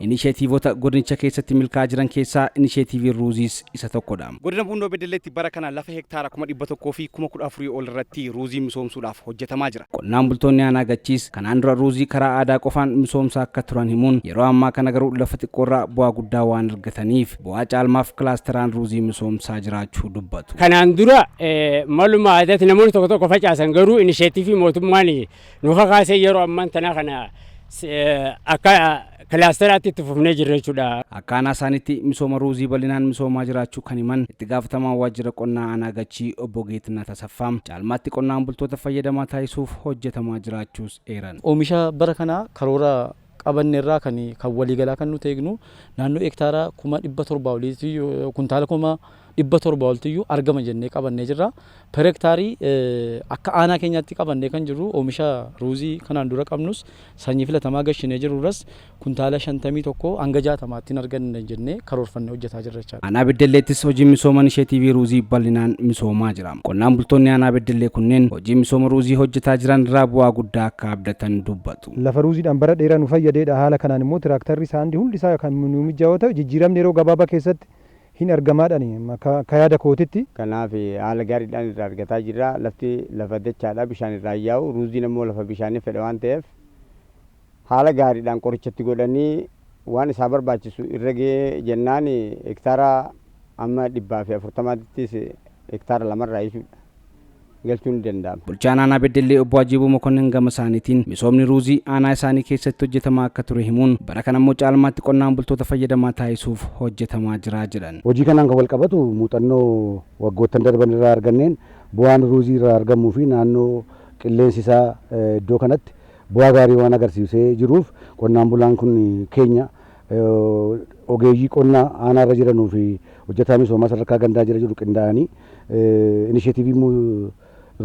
Inisheetiivota godinicha keessatti milkaa'aa jiran keessaa inisheetiivii Ruuziis isa tokkodha. Godina Buunoo Beddelleetti bara kana lafa hektaara 1,100 fi 14,000 ol irratti ruuzii misoomsuudhaaf hojjetamaa jira. Qonnaan bultoonni aanaa Gachiis kanaan dura ruuzii karaa aadaa qofaan misoomsaa akka turan himuun yeroo ammaa kana garuu lafa xiqqoorraa bu'aa guddaa waan argataniif bu'aa caalmaaf kilaasteraan ruuzii misoomsaa jiraachuu dubbatu. Kanaan dura maluma aadaatti namoonni tokko tokko facaasan garuu inisheetiivii mootummaan nu kakaasee yeroo ammaa tanaa kana akka kilaasteraatti itti fufnee jirra jechuudha. Akkaanaa isaaniitti misooma ruuzii bal'inaan misoomaa jiraachuu kan himan itti gaafatamaa waajjira qonnaa aanaa Gachii obbo Geetinaa Tasaffaa caalmaatti qonnaan bultoota fayyadamaa taasisuuf hojjetamaa jiraachuus eeran. Oomisha bara kanaa karoora qabanneerraa kan waliigalaa kan nuti eegnu naannoo hektaara 700 oliitti kuntaala 700 oltiyyuu argama jennee qabannee jirra. Per hektaarii akka aanaa keenyaatti qabannee kan jirru oomisha ruuzii kanaan dura qabnus sanyii filatamaa gashinee jirurras kuntaala 51 hanga 60tti arganne jennee karoorfannee hojjetaa jirra jechuudha. Aanaa Beddelleettis hojii misooma inisheetiivii ruuzii bal'inaan misoomaa jira. Qonnaan bultoonni aanaa Beddellee kunneen hojii misooma ruuzii hojjetaa jiran irraa bu'aa guddaa akka abdatan dubbatu. Lafa ruuziidhaan bara dheeraa nu fayyadeedha. Haala kanaan immoo tiraaktarri isaanii hundi isaa kan nu mijaa'oo ta'u jijjiiramni yeroo gabaabaa keessatti hin argamaadhaan ka yaada kootitti. Kanaaf haala gaariidhaan irraa argataa jirra. Lafti lafa dachaadha bishaan irraa yaa'u ruuziin immoo lafa bishaanii fedha waan ta'eef haala gaariidhaan qorichatti godhanii waan isaa barbaachisu irra ga'ee jennaan hektaara amma 140ttis hektaara 2 irraa jechuudha. Galchuun ni danda'ama. Bulchaan aanaa Beddellee obbo Ajibuu Mokonnin gama isaaniitiin misoomni ruuzii aanaa isaanii keessatti hojjetamaa akka ture himuun bara kana immoo caalmaatti qonnaan bultoota fayyadamaa taasisuuf hojjetamaa jira jedhan. Hojii kanaan kan wal qabatu muuxannoo waggoottan darban irraa arganneen bu'aan ruuzii irraa argamuu fi naannoo qilleensi isaa iddoo kanatti bu'aa gaarii waan agarsiisee jiruuf qonnaan bulaan kun keenya ogeeyyii qonnaa aanaa irra jiranuu fi hojjetaa misoomaa sadarkaa gandaa jira jiru qindaa'anii inisheetiivii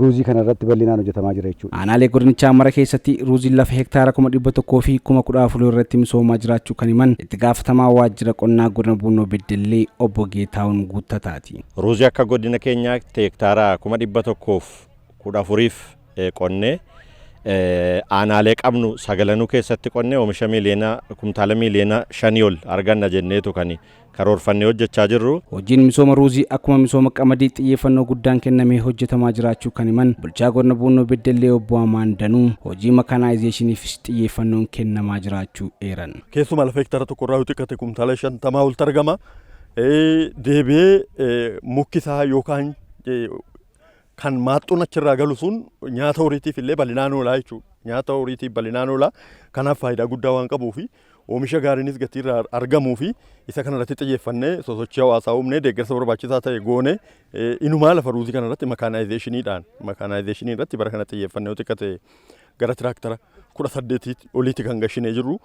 ruuzii kana irratti bal'inaan hojjetamaa jira jechuudha. Aanaalee godinichaa mara keessatti ruuziin lafa hektaara 1,100 fi 14,000 irratti misoomaa jiraachuu kan himan itti gaafatamaa waajjira qonnaa godina Buunoo Beddellee obbo Geetaawun Guuttataati. Ruuzii akka godina keenyaatti hektaara 1,114 qonnee aanaalee qabnu 9 keessatti qonnee oomisha kuntaala miliyoona 5 ol arganna jenneetu kan karoorfannee hojjechaa jirru. Hojiin misooma ruuzii akkuma misooma qamadii xiyyeeffannoo guddaan kennamee hojjetamaa jiraachuu kan himan bulchaa godina Buunoo Beddellee obbo Amaan Danuu hojii makaanaayizeeshiniifis xiyyeeffannoon kennamaa jiraachuu eeran. Keessumaa lafa hektaara tokko irraa xiqqate kuntaala 50 ol argama. Deebi'ee mukkisaa yookaan kan maaxxuun achirraa galu sun nyaata horiitiif illee bal'inaan oolaa jechuudha. Nyaata horiitiif bal'inaan oolaa. Kanaaf faayidaa guddaa waan qabuufi oomisha gaariinis gatii irraa argamuu fi isa kanarratti xiyyeeffannee sosochii hawaasaa uumnee deeggarsa barbaachisaa ta'e goone inumaa lafa ruuzii kanarratti makaanaayizeeshinii irratti bara kana xiyyeeffannee xiqqate gara tiraaktara 18 oliitti kan gashinee jirru.